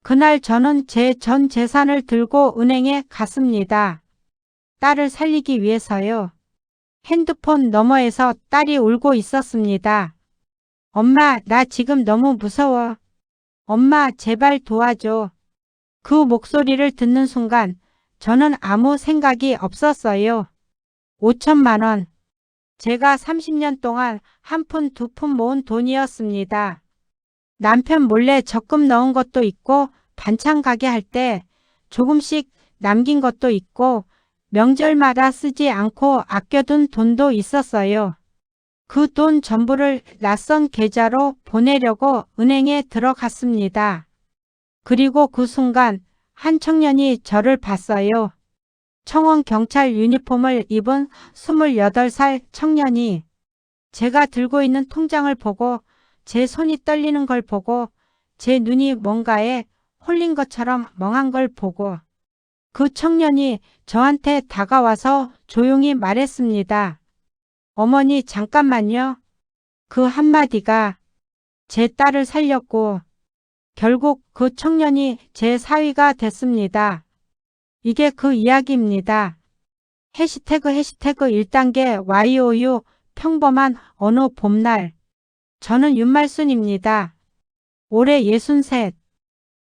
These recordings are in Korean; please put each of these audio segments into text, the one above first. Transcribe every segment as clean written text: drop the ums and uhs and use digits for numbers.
그날 저는 제 전 재산을 들고 은행에 갔습니다. 딸을 살리기 위해서요. 핸드폰 너머에서 딸이 울고 있었습니다. 엄마, 나 지금 너무 무서워. 엄마, 제발 도와줘. 그 목소리를 듣는 순간 저는 아무 생각이 없었어요. 5천만 원. 제가 30년 동안 한 푼 두 푼 모은 돈이었습니다. 남편 몰래 적금 넣은 것도 있고 반찬 가게 할 때 조금씩 남긴 것도 있고 명절마다 쓰지 않고 아껴둔 돈도 있었어요. 그 돈 전부를 낯선 계좌로 보내려고 은행에 들어갔습니다. 그리고 그 순간 한 청년이 저를 봤어요. 청원 경찰 유니폼을 입은 28살 청년이 제가 들고 있는 통장을 보고 제 손이 떨리는 걸 보고 제 눈이 뭔가에 홀린 것처럼 멍한 걸 보고 그 청년이 저한테 다가와서 조용히 말했습니다. 어머니 잠깐만요. 그 한마디가 제 딸을 살렸고 결국 그 청년이 제 사위가 됐습니다. 이게 그 이야기입니다. 해시태그 1단계 YOU 평범한 어느 봄날. 저는 윤말순입니다. 올해 63.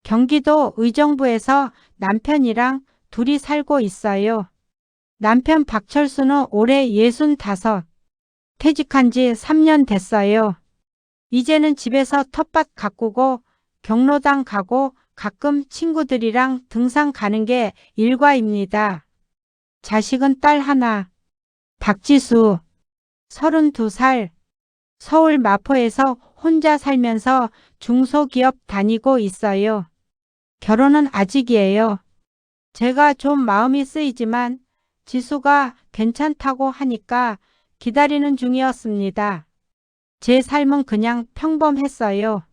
경기도 의정부에서 남편이랑 둘이 살고 있어요. 남편 박철수는 올해 65. 퇴직한 지 3년 됐어요. 이제는 집에서 텃밭 가꾸고 경로당 가고 가끔 친구들이랑 등산 가는 게 일과입니다. 자식은 딸 하나. 박지수. 32살. 서울 마포에서 혼자 살면서 중소기업 다니고 있어요. 결혼은 아직이에요. 제가 좀 마음이 쓰이지만 지수가 괜찮다고 하니까 기다리는 중이었습니다. 제 삶은 그냥 평범했어요.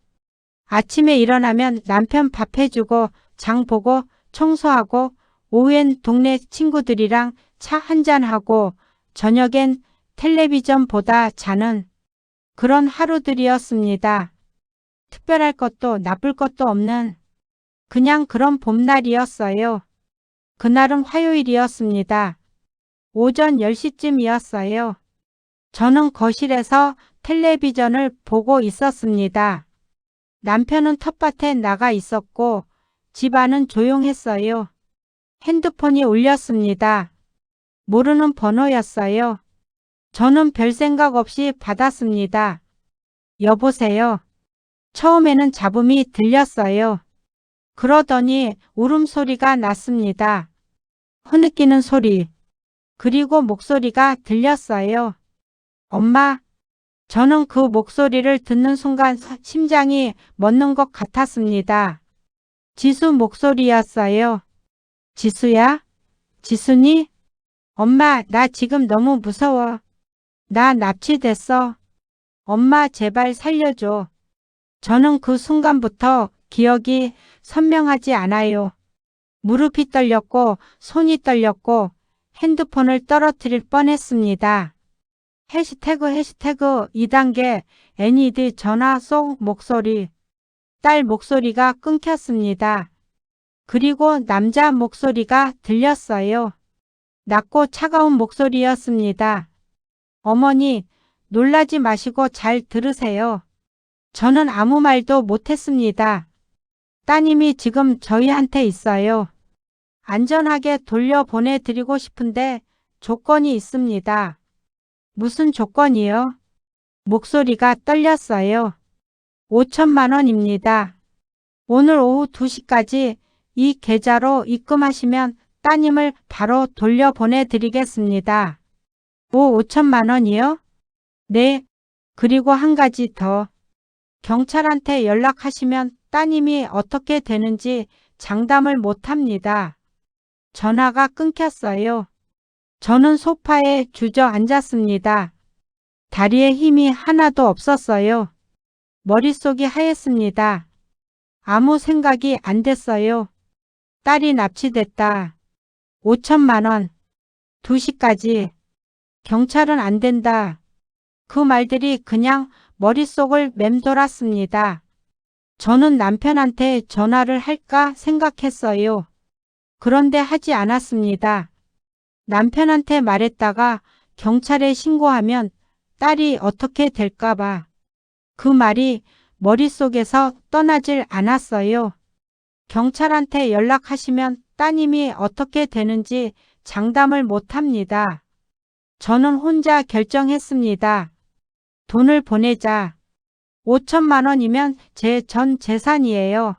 아침에 일어나면 남편 밥 해주고 장 보고 청소하고 오후엔 동네 친구들이랑 차 한잔하고 저녁엔 텔레비전 보다 자는 그런 하루들이었습니다. 특별할 것도 나쁠 것도 없는 그냥 그런 봄날이었어요. 그날은 화요일이었습니다. 오전 10시쯤이었어요. 저는 거실에서 텔레비전을 보고 있었습니다. 남편은 텃밭에 나가 있었고 집안은 조용했어요. 핸드폰이 울렸습니다. 모르는 번호였어요. 저는 별 생각 없이 받았습니다. 여보세요. 처음에는 잡음이 들렸어요. 그러더니 울음소리가 났습니다. 흐느끼는 소리. 그리고 목소리가 들렸어요. 엄마. 저는 그 목소리를 듣는 순간 심장이 멎는 것 같았습니다. 지수 목소리였어요. 지수야? 지수니? 엄마, 나 지금 너무 무서워. 나 납치됐어. 엄마, 제발 살려줘. 저는 그 순간부터 기억이 선명하지 않아요. 무릎이 떨렸고 손이 떨렸고 핸드폰을 떨어뜨릴 뻔했습니다. 해시태그 2단계 NED 전화 속 목소리. 딸 목소리가 끊겼습니다. 그리고 남자 목소리가 들렸어요. 낮고 차가운 목소리였습니다. 어머니, 놀라지 마시고 잘 들으세요. 저는 아무 말도 못했습니다. 따님이 지금 저희한테 있어요. 안전하게 돌려보내드리고 싶은데 조건이 있습니다. 무슨 조건이요? 목소리가 떨렸어요. 5천만 원입니다. 오늘 오후 2시까지 이 계좌로 입금하시면 따님을 바로 돌려보내드리겠습니다. 5천만 원이요? 네. 그리고 한 가지 더. 경찰한테 연락하시면 따님이 어떻게 되는지 장담을 못합니다. 전화가 끊겼어요. 저는 소파에 주저앉았습니다. 다리에 힘이 하나도 없었어요. 머릿속이 하였습니다. 아무 생각이 안 됐어요. 딸이 납치됐다. 5천만 원. 2시까지. 경찰은 안 된다. 그 말들이 그냥 머릿속을 맴돌았습니다. 저는 남편한테 전화를 할까 생각했어요. 그런데 하지 않았습니다. 남편한테 말했다가 경찰에 신고하면 딸이 어떻게 될까봐. 그 말이 머릿속에서 떠나질 않았어요. 경찰한테 연락하시면 따님이 어떻게 되는지 장담을 못합니다. 저는 혼자 결정했습니다. 돈을 보내자. 5천만 원이면 제 전 재산이에요.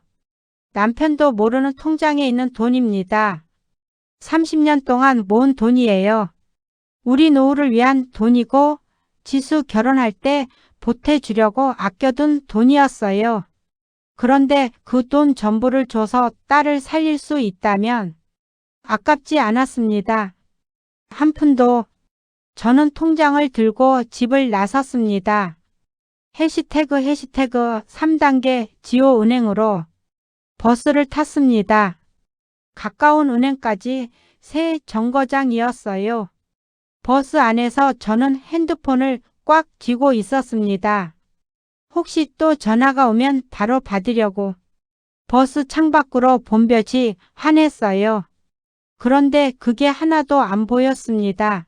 남편도 모르는 통장에 있는 돈입니다. 30년 동안 모은 돈이에요. 우리 노후를 위한 돈이고 지수 결혼할 때 보태주려고 아껴둔 돈이었어요. 그런데 그 돈 전부를 줘서 딸을 살릴 수 있다면 아깝지 않았습니다. 한 푼도. 저는 통장을 들고 집을 나섰습니다. 해시태그 3단계 지오은행으로 버스를 탔습니다. 가까운 은행까지 새 정거장이었어요. 버스 안에서 저는 핸드폰을 꽉 쥐고 있었습니다. 혹시 또 전화가 오면 바로 받으려고. 버스 창밖으로 봄볕이 환했어요. 그런데 그게 하나도 안 보였습니다.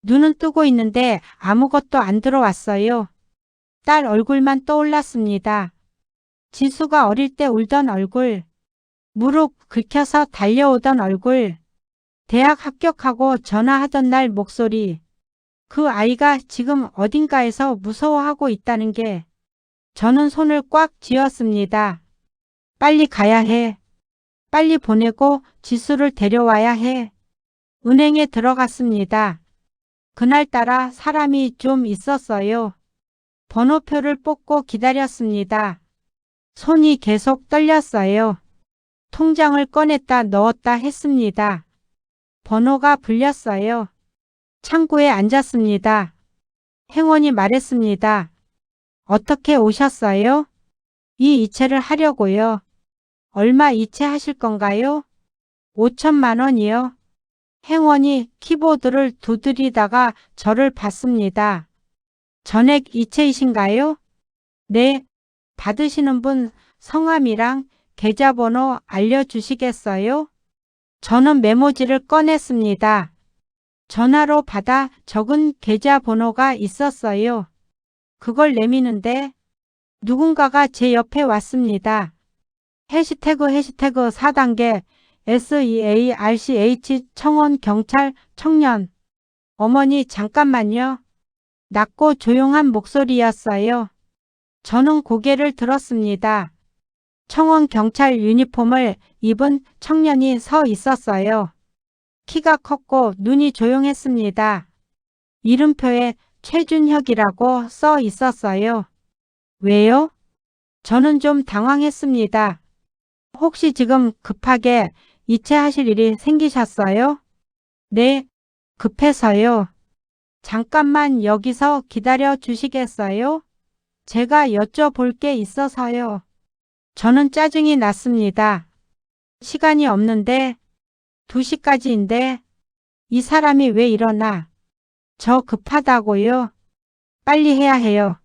눈은 뜨고 있는데 아무것도 안 들어왔어요. 딸 얼굴만 떠올랐습니다. 지수가 어릴 때 울던 얼굴, 무릎 긁혀서 달려오던 얼굴, 대학 합격하고 전화하던 날 목소리, 그 아이가 지금 어딘가에서 무서워하고 있다는 게. 저는 손을 꽉 쥐었습니다. 빨리 가야 해. 빨리 보내고 지수를 데려와야 해. 은행에 들어갔습니다. 그날따라 사람이 좀 있었어요. 번호표를 뽑고 기다렸습니다. 손이 계속 떨렸어요. 통장을 꺼냈다 넣었다 했습니다. 번호가 불렸어요. 창구에 앉았습니다. 행원이 말했습니다. 어떻게 오셨어요? 이 이체를 하려고요. 얼마 이체하실 건가요? 5천만 원이요. 행원이 키보드를 두드리다가 저를 봤습니다. 전액 이체이신가요? 네. 받으시는 분 성함이랑 계좌번호 알려주시겠어요? 저는 메모지를 꺼냈습니다. 전화로 받아 적은 계좌번호가 있었어요. 그걸 내미는데 누군가가 제 옆에 왔습니다. 해시태그 4단계 SEARCH 청원 경찰 청년. 어머니 잠깐만요. 낮고 조용한 목소리였어요. 저는 고개를 들었습니다. 청원 경찰 유니폼을 입은 청년이 서 있었어요. 키가 컸고 눈이 조용했습니다. 이름표에 최준혁이라고 써 있었어요. 왜요? 저는 좀 당황했습니다. 혹시 지금 급하게 이체하실 일이 생기셨어요? 네, 급해서요. 잠깐만 여기서 기다려 주시겠어요? 제가 여쭤볼 게 있어서요. 저는 짜증이 났습니다. 시간이 없는데 2시까지인데 이 사람이 왜 이러나. 저 급하다고요. 빨리 해야 해요.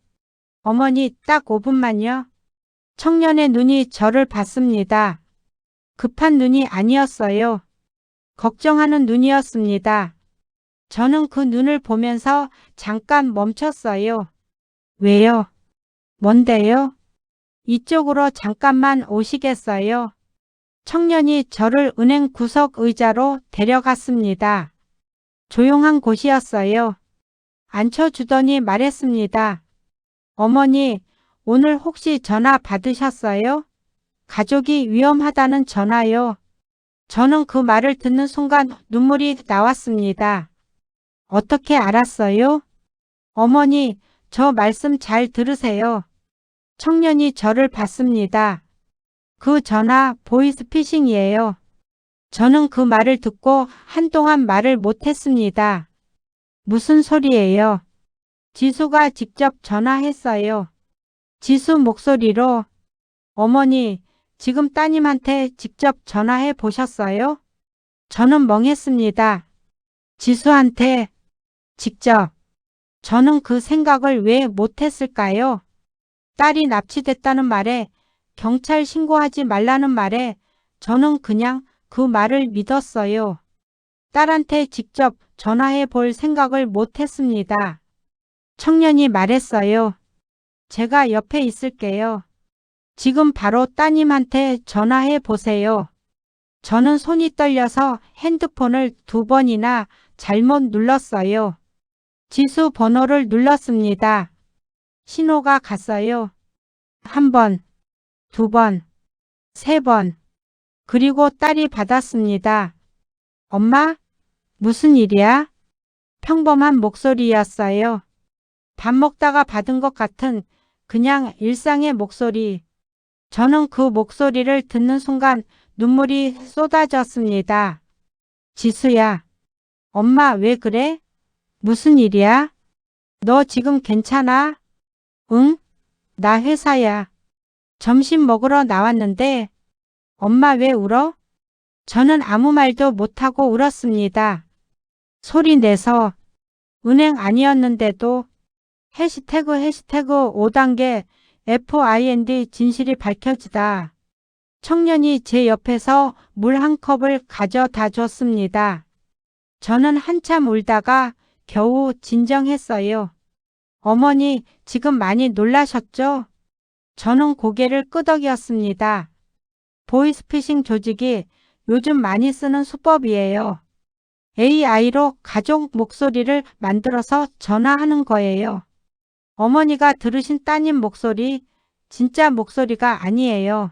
어머니 딱 5분만요. 청년의 눈이 저를 봤습니다. 급한 눈이 아니었어요. 걱정하는 눈이었습니다. 저는 그 눈을 보면서 잠깐 멈췄어요. 왜요? 뭔데요? 이쪽으로 잠깐만 오시겠어요? 청년이 저를 은행 구석 의자로 데려갔습니다. 조용한 곳이었어요. 앉혀주더니 말했습니다. 어머니, 오늘 혹시 전화 받으셨어요? 가족이 위험하다는 전화요. 저는 그 말을 듣는 순간 눈물이 나왔습니다. 어떻게 알았어요? 어머니, 저 말씀 잘 들으세요. 청년이 저를 봤습니다. 그 전화 보이스피싱이에요. 저는 그 말을 듣고 한동안 말을 못했습니다. 무슨 소리예요? 지수가 직접 전화했어요. 지수 목소리로 어머니, 지금 따님한테 직접 전화해 보셨어요? 저는 멍했습니다. 지수한테 직접. 저는 그 생각을 왜 못했을까요? 딸이 납치됐다는 말에 경찰 신고하지 말라는 말에 저는 그냥 그 말을 믿었어요. 딸한테 직접 전화해 볼 생각을 못 했습니다. 청년이 말했어요. 제가 옆에 있을게요. 지금 바로 따님한테 전화해 보세요. 저는 손이 떨려서 핸드폰을 2번이나 잘못 눌렀어요. 지수 번호를 눌렀습니다. 신호가 갔어요. 1번, 2번, 3번. 그리고 딸이 받았습니다. 엄마? 무슨 일이야? 평범한 목소리였어요. 밥 먹다가 받은 것 같은 그냥 일상의 목소리. 저는 그 목소리를 듣는 순간 눈물이 쏟아졌습니다. 지수야, 엄마 왜 그래? 무슨 일이야? 너 지금 괜찮아? 응? 나 회사야. 점심 먹으러 나왔는데 엄마 왜 울어? 저는 아무 말도 못하고 울었습니다. 소리 내서 은행 아니었는데도 해시태그 5단계 FIND 진실이 밝혀지다. 청년이 제 옆에서 물 한 컵을 가져다 줬습니다. 저는 한참 울다가 겨우 진정했어요. 어머니, 지금 많이 놀라셨죠? 저는 고개를 끄덕였습니다. 보이스피싱 조직이 요즘 많이 쓰는 수법이에요. AI로 가족 목소리를 만들어서 전화하는 거예요. 어머니가 들으신 따님 목소리, 진짜 목소리가 아니에요.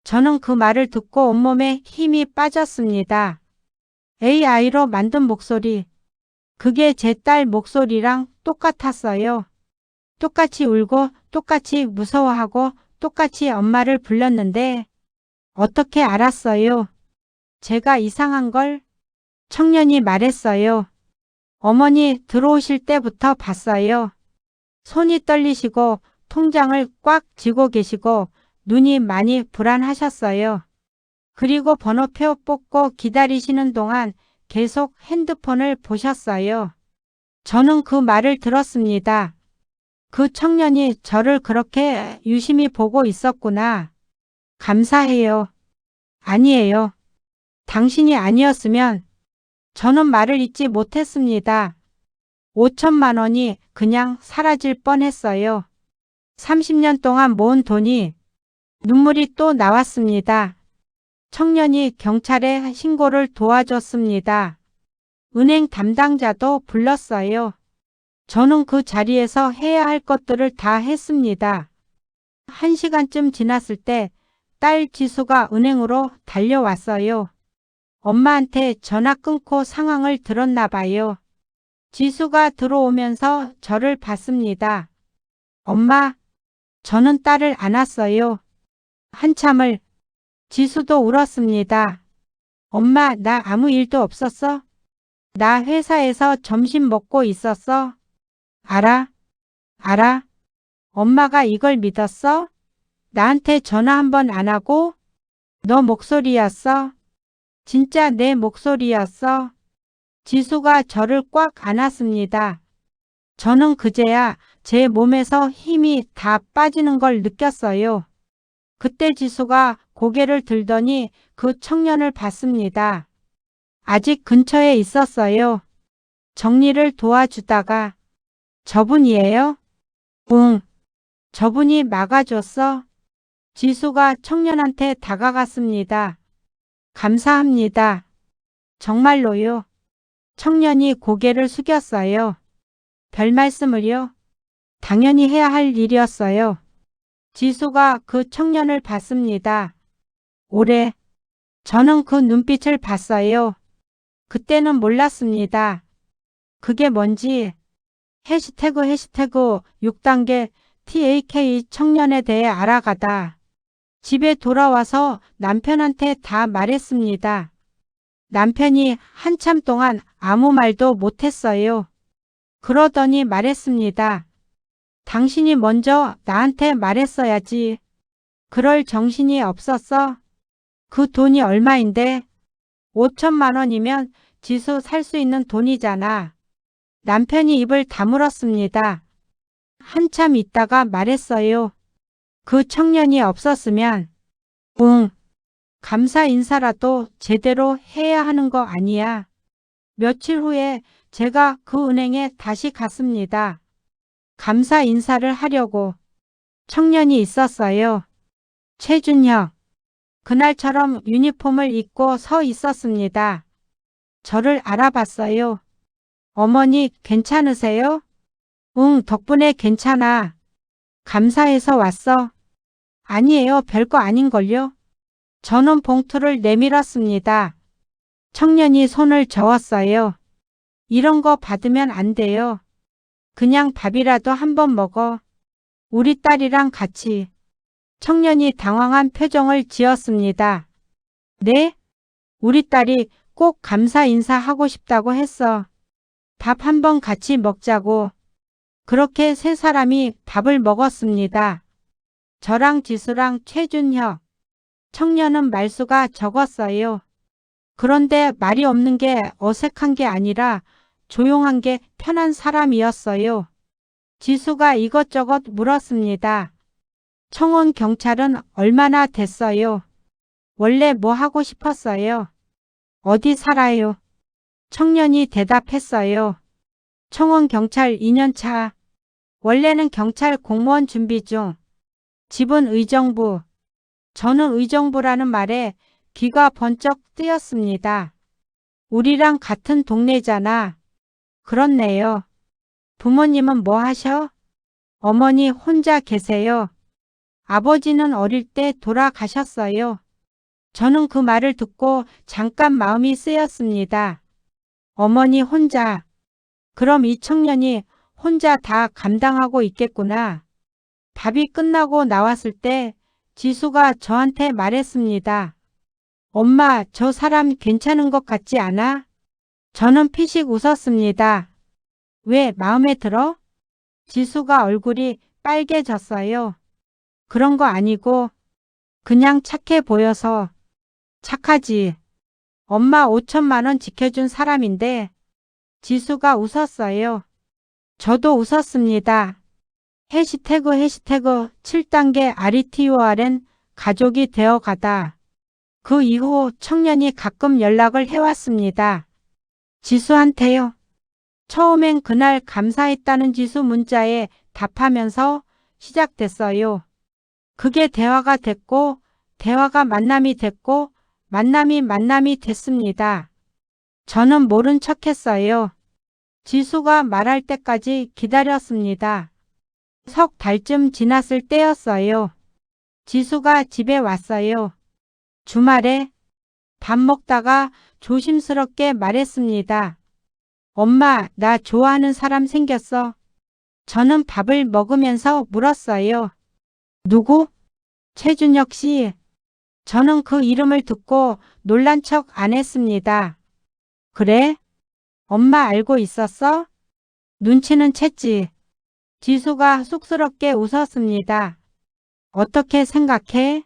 저는 그 말을 듣고 온몸에 힘이 빠졌습니다. AI로 만든 목소리, 그게 제 딸 목소리랑 똑같았어요. 똑같이 울고 똑같이 무서워하고 똑같이 엄마를 불렀는데 어떻게 알았어요? 제가 이상한 걸? 청년이 말했어요. 어머니 들어오실 때부터 봤어요. 손이 떨리시고 통장을 꽉 쥐고 계시고 눈이 많이 불안하셨어요. 그리고 번호표 뽑고 기다리시는 동안 계속 핸드폰을 보셨어요. 저는 그 말을 들었습니다. 그 청년이 저를 그렇게 유심히 보고 있었구나. 감사해요. 아니에요. 당신이 아니었으면 저는 말을 잇지 못했습니다. 5천만 원이 그냥 사라질 뻔했어요. 30년 동안 모은 돈이 눈물이 또 나왔습니다. 청년이 경찰에 신고를 도와줬습니다. 은행 담당자도 불렀어요. 저는 그 자리에서 해야 할 것들을 다 했습니다. 1시간쯤 지났을 때 딸 지수가 은행으로 달려왔어요. 엄마한테 전화 끊고 상황을 들었나 봐요. 지수가 들어오면서 저를 봤습니다. 엄마, 저는 딸을 안았어요. 한참을. 지수도 울었습니다. 엄마, 나 아무 일도 없었어? 나 회사에서 점심 먹고 있었어? 알아? 알아? 엄마가 이걸 믿었어? 나한테 전화 한 번 안 하고? 너 목소리였어? 진짜 내 목소리였어? 지수가 저를 꽉 안았습니다. 저는 그제야 제 몸에서 힘이 다 빠지는 걸 느꼈어요. 그때 지수가 고개를 들더니 그 청년을 봤습니다. 아직 근처에 있었어요. 정리를 도와주다가. 저분이에요? 응. 저분이 막아줬어? 지수가 청년한테 다가갔습니다. 감사합니다. 정말로요. 청년이 고개를 숙였어요. 별 말씀을요? 당연히 해야 할 일이었어요. 지수가 그 청년을 봤습니다. 오래. 저는 그 눈빛을 봤어요. 그때는 몰랐습니다. 그게 뭔지. 해시태그 6단계 TAK 청년에 대해 알아가다. 집에 돌아와서 남편한테 다 말했습니다. 남편이 한참 동안 아무 말도 못했어요. 그러더니 말했습니다. 당신이 먼저 나한테 말했어야지. 그럴 정신이 없었어? 그 돈이 얼마인데? 5천만 원이면 지수 살 수 있는 돈이잖아. 남편이 입을 다물었습니다. 한참 있다가 말했어요. 그 청년이 없었으면 응, 감사 인사라도 제대로 해야 하는 거 아니야. 며칠 후에 제가 그 은행에 다시 갔습니다. 감사 인사를 하려고. 청년이 있었어요. 최준혁. 그날처럼 유니폼을 입고 서 있었습니다. 저를 알아봤어요. 어머니 괜찮으세요? 응, 덕분에 괜찮아. 감사해서 왔어. 아니에요, 별거 아닌걸요. 저는 봉투를 내밀었습니다. 청년이 손을 저었어요. 이런 거 받으면 안 돼요. 그냥 밥이라도 한번 먹어. 우리 딸이랑 같이. 청년이 당황한 표정을 지었습니다. 네? 우리 딸이 꼭 감사 인사하고 싶다고 했어. 밥 한번 같이 먹자고. 그렇게 세 사람이 밥을 먹었습니다. 저랑 지수랑 최준혁. 청년은 말수가 적었어요. 그런데 말이 없는 게 어색한 게 아니라 조용한 게 편한 사람이었어요. 지수가 이것저것 물었습니다. 청원 경찰은 얼마나 됐어요? 원래 뭐 하고 싶었어요? 어디 살아요? 청년이 대답했어요. 청원 경찰 2년차. 원래는 경찰 공무원 준비 중. 집은 의정부. 저는 의정부라는 말에 귀가 번쩍 뜨였습니다. 우리랑 같은 동네잖아. 그렇네요. 부모님은 뭐 하셔? 어머니 혼자 계세요. 아버지는 어릴 때 돌아가셨어요. 저는 그 말을 듣고 잠깐 마음이 쓰였습니다. 어머니 혼자. 그럼 이 청년이 혼자 다 감당하고 있겠구나. 밥이 끝나고 나왔을 때 지수가 저한테 말했습니다. 엄마, 저 사람 괜찮은 것 같지 않아? 저는 피식 웃었습니다. 왜 마음에 들어? 지수가 얼굴이 빨개졌어요. 그런 거 아니고 그냥 착해 보여서. 착하지. 엄마 5천만 원 지켜준 사람인데. 지수가 웃었어요. 저도 웃었습니다. 해시태그 7단계 RETURN 가족이 되어가다. 그 이후 청년이 가끔 연락을 해왔습니다. 지수한테요. 처음엔 그날 감사했다는 지수 문자에 답하면서 시작됐어요. 그게 대화가 됐고 대화가 만남이 됐고 만남이 됐습니다. 저는 모른 척했어요. 지수가 말할 때까지 기다렸습니다. 석 달쯤 지났을 때였어요. 지수가 집에 왔어요. 주말에 밥 먹다가 조심스럽게 말했습니다. 엄마, 나 좋아하는 사람 생겼어. 저는 밥을 먹으면서 물었어요. 누구? 최준혁 씨. 저는 그 이름을 듣고 놀란 척 안 했습니다. 그래? 엄마 알고 있었어? 눈치는 챘지. 지수가 쑥스럽게 웃었습니다. 어떻게 생각해?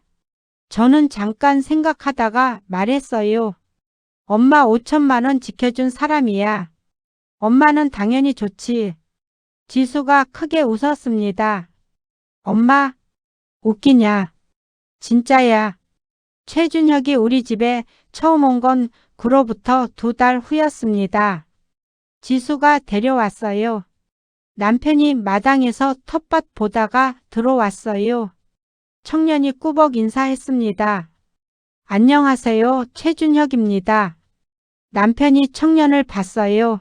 저는 잠깐 생각하다가 말했어요. 엄마 5천만 원 지켜준 사람이야. 엄마는 당연히 좋지. 지수가 크게 웃었습니다. 엄마, 웃기냐? 진짜야. 최준혁이 우리 집에 처음 온 건 그로부터 2달 후였습니다. 지수가 데려왔어요. 남편이 마당에서 텃밭 보다가 들어왔어요. 청년이 꾸벅 인사했습니다. 안녕하세요, 최준혁입니다. 남편이 청년을 봤어요.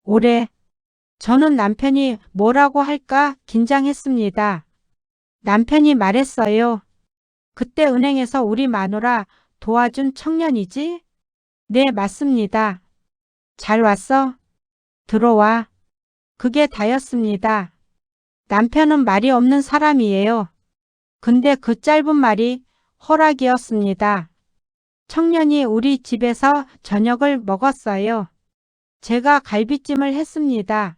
올해. 저는 남편이 뭐라고 할까 긴장했습니다. 남편이 말했어요. 그때 은행에서 우리 마누라 도와준 청년이지? 네, 맞습니다. 잘 왔어? 들어와. 그게 다였습니다. 남편은 말이 없는 사람이에요. 근데 그 짧은 말이 허락이었습니다. 청년이 우리 집에서 저녁을 먹었어요. 제가 갈비찜을 했습니다.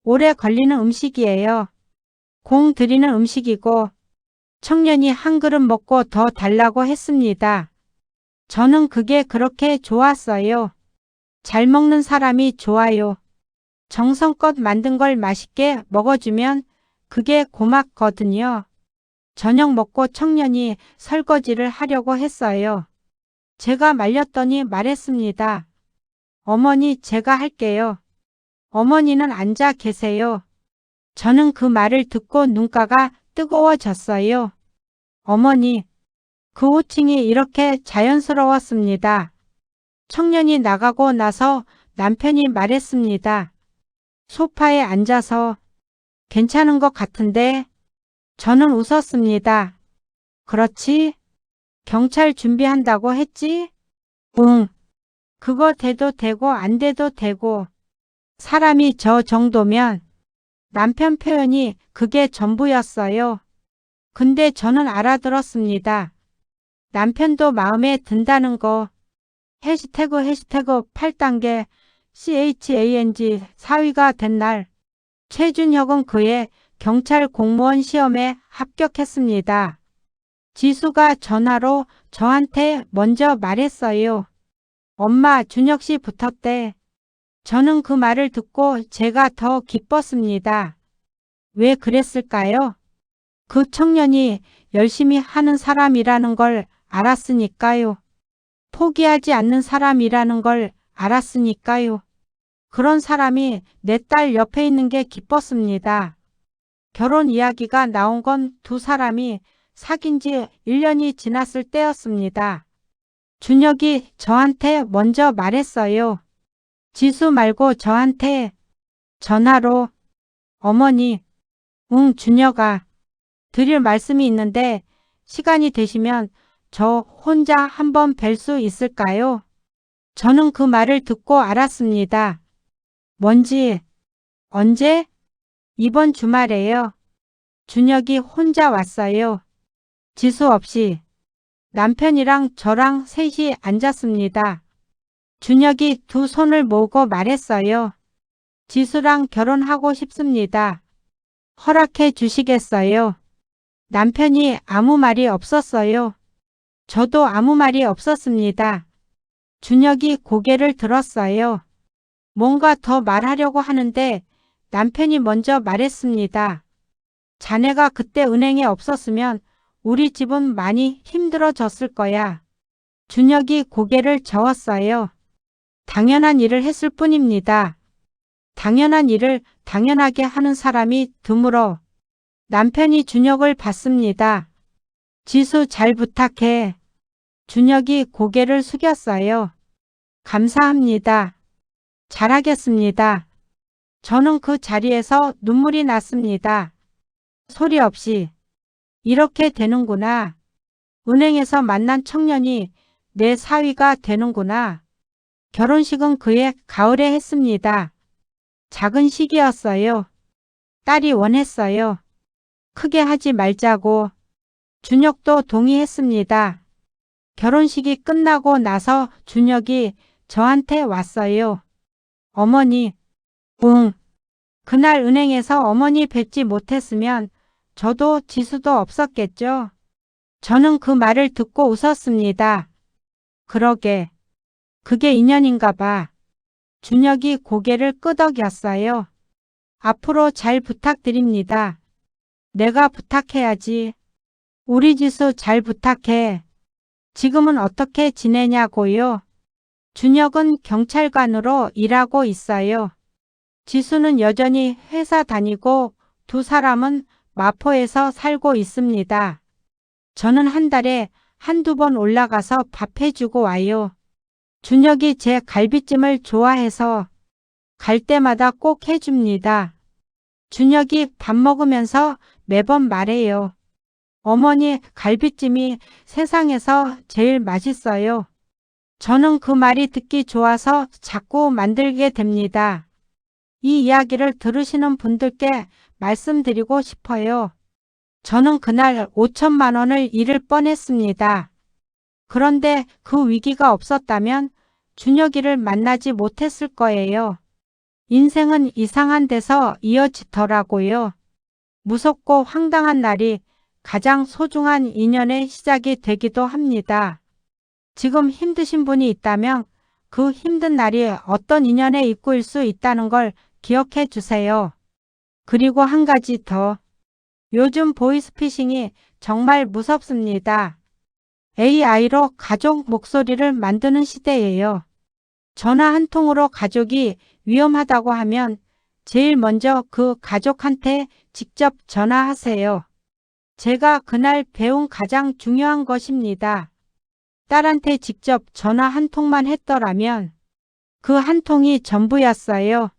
오래 걸리는 음식이에요. 공 들이는 음식이고 청년이 한 그릇 먹고 더 달라고 했습니다. 저는 그게 그렇게 좋았어요. 잘 먹는 사람이 좋아요. 정성껏 만든 걸 맛있게 먹어주면 그게 고맙거든요. 저녁 먹고 청년이 설거지를 하려고 했어요. 제가 말렸더니 말했습니다. 어머니, 제가 할게요. 어머니는 앉아 계세요. 저는 그 말을 듣고 눈가가 뜨거워졌어요. 어머니, 그 호칭이 이렇게 자연스러웠습니다. 청년이 나가고 나서 남편이 말했습니다. 소파에 앉아서 괜찮은 것 같은데? 저는 웃었습니다. 그렇지? 경찰 준비한다고 했지? 응. 그거 돼도 되고 안 돼도 되고. 사람이 저 정도면. 남편 표현이 그게 전부였어요. 근데 저는 알아들었습니다. 남편도 마음에 든다는 거. 해시태그 8단계 CHANG 사위가 된 날. 최준혁은 그의 경찰 공무원 시험에 합격했습니다. 지수가 전화로 저한테 먼저 말했어요. 엄마, 준혁 씨 붙었대. 저는 그 말을 듣고 제가 더 기뻤습니다. 왜 그랬을까요? 그 청년이 열심히 하는 사람이라는 걸 알았으니까요. 포기하지 않는 사람이라는 걸 알았으니까요. 그런 사람이 내 딸 옆에 있는 게 기뻤습니다. 결혼 이야기가 나온 건 두 사람이 사귄 지 1년이 지났을 때였습니다. 준혁이 저한테 먼저 말했어요. 지수 말고 저한테 전화로. 어머니, 응, 준혁아. 드릴 말씀이 있는데 시간이 되시면 저 혼자 한번 뵐 수 있을까요? 저는 그 말을 듣고 알았습니다. 뭔지, 언제? 이번 주말에요. 준혁이 혼자 왔어요. 지수 없이. 남편이랑 저랑 셋이 앉았습니다. 준혁이 두 손을 모으고 말했어요. 지수랑 결혼하고 싶습니다. 허락해 주시겠어요? 남편이 아무 말이 없었어요. 저도 아무 말이 없었습니다. 준혁이 고개를 들었어요. 뭔가 더 말하려고 하는데 남편이 먼저 말했습니다. 자네가 그때 은행에 없었으면 우리 집은 많이 힘들어졌을 거야. 준혁이 고개를 저었어요. 당연한 일을 했을 뿐입니다. 당연한 일을 당연하게 하는 사람이 드물어. 남편이 준혁을 봤습니다. 지수 잘 부탁해. 준혁이 고개를 숙였어요. 감사합니다. 잘하겠습니다. 저는 그 자리에서 눈물이 났습니다. 소리 없이. 이렇게 되는구나. 은행에서 만난 청년이 내 사위가 되는구나. 결혼식은 그해 가을에 했습니다. 작은 시기였어요. 딸이 원했어요. 크게 하지 말자고. 준혁도 동의했습니다. 결혼식이 끝나고 나서 준혁이 저한테 왔어요. 어머니, 응. 그날 은행에서 어머니 뵙지 못했으면 저도 지수도 없었겠죠. 저는 그 말을 듣고 웃었습니다. 그러게. 그게 인연인가 봐. 준혁이 고개를 끄덕였어요. 앞으로 잘 부탁드립니다. 내가 부탁해야지. 우리 지수 잘 부탁해. 지금은 어떻게 지내냐고요? 준혁은 경찰관으로 일하고 있어요. 지수는 여전히 회사 다니고 두 사람은 마포에서 살고 있습니다. 저는 한 달에 한두 번 올라가서 밥 해주고 와요. 준혁이 제 갈비찜을 좋아해서 갈 때마다 꼭 해줍니다. 준혁이 밥 먹으면서 매번 말해요. 어머니, 갈비찜이 세상에서 제일 맛있어요. 저는 그 말이 듣기 좋아서 자꾸 만들게 됩니다. 이 이야기를 들으시는 분들께 말씀드리고 싶어요. 저는 그날 5천만 원을 잃을 뻔했습니다. 그런데 그 위기가 없었다면 준혁이를 만나지 못했을 거예요. 인생은 이상한 데서 이어지더라고요. 무섭고 황당한 날이 가장 소중한 인연의 시작이 되기도 합니다. 지금 힘드신 분이 있다면 그 힘든 날이 어떤 인연의 입구일 수 있다는 걸 기억해 주세요. 그리고 한 가지 더. 요즘 보이스피싱이 정말 무섭습니다. AI로 가족 목소리를 만드는 시대예요. 전화 한 통으로 가족이 위험하다고 하면 제일 먼저 그 가족한테 직접 전화하세요. 제가 그날 배운 가장 중요한 것입니다. 딸한테 직접 전화 한 통만 했더라면 그 한 통이 전부였어요.